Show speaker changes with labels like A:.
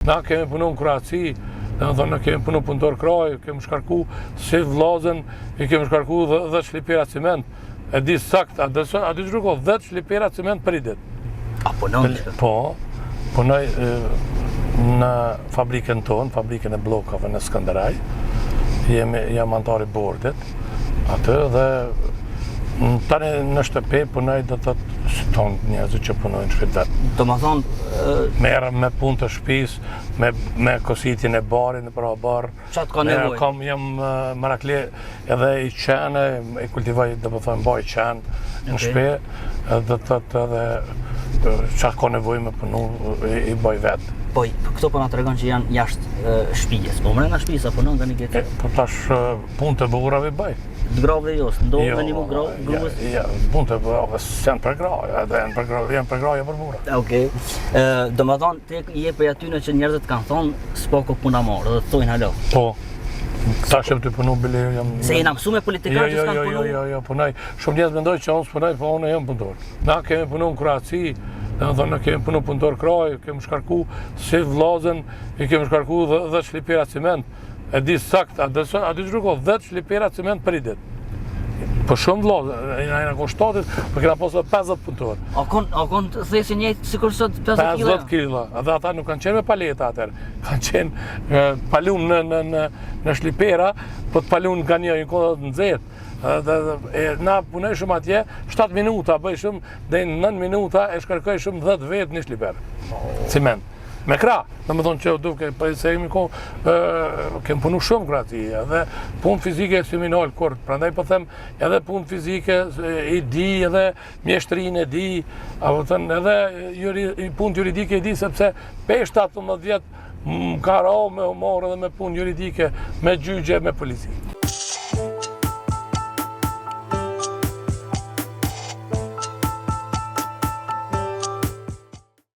A: Na kemi punu në Kroaci, na kemi punu punëtor kraj, kemi shkarku si vllazën, i kemi shkarku 10 shlipera ciment. E di sakt, a di shkarku 10 shlipera ciment për i dit.
B: A punon?
A: Po, punoj në fabrikën tonë, fabrikën e bllokave në Skënderaj. Jam antar i bordit atë dhe tani në shtëpi punoj do të thotë si tonë njerëzit që punojnë në shtëpi vetë.
B: Do më thonë...
A: Merrem me punë të shtëpisë, me kositjen e barit në para bar.
B: Çfarë ka nevojë?
A: Jam merakli edhe i qenë, i kultivoj, do të thonë mbaj qenë në shtëpi, do të thotë edhe çfarë ka nevojë me punu i bëj vetë.
B: Po, këto po na tregon që janë jashtë shtëpisë. Po brenda shtëpisë apo në një tjetër?
A: Po tash punë të burrave bëj.
B: Të grave jos, ndodh me një mu gruas?
A: Ja, punë të burrave janë për graja, edhe janë për graja për burra.
B: Okej. Do më thonë, ti je për atyne që njerëzit kanë thonë, s'po ko puna morë, dhe të thojnë halo.
A: Po. Tash të punu bile jam...
B: Se jena mësu me politikarë që s'kanë punu?
A: Jo, punoj. Shumë njerëz mendoj që unë s'punoj, po unë jam punëtor. Na kemi punu në Kroaci, na kemi punu punëtor kraj, kemi shkarku si vllazën, i kemi shkarku 10 shlipera ciment. E di sakt, a di shkarku 10 shlipera ciment për i dit. Po shumë vllazë, jena kon shtatit, po kena pasur 50 punëtor.
B: A kon të thesi njëjtë sikur sot 50 kg?
A: 50 kg, edhe ata nuk kanë qenë me paleta atëherë, kanë qenë palun në shlipera, po të palun nga një kohë të nxehtë. Na punojshëm atje 7 minuta, bëjshëm dhe 9 minuta e shkarkojshëm 10 vetë një shliper. Ciment. Me krah, do të thonë që duke se kemi punu shumë Kroaci, edhe punë fizike si minol kur, prandaj po them edhe punë fizike i di, edhe mjeshtrinë e di, apo thënë edhe punë juridike i di sepse pe 17 vjet ka ra me marrë edhe me punë juridike, me gjyqe, me polici.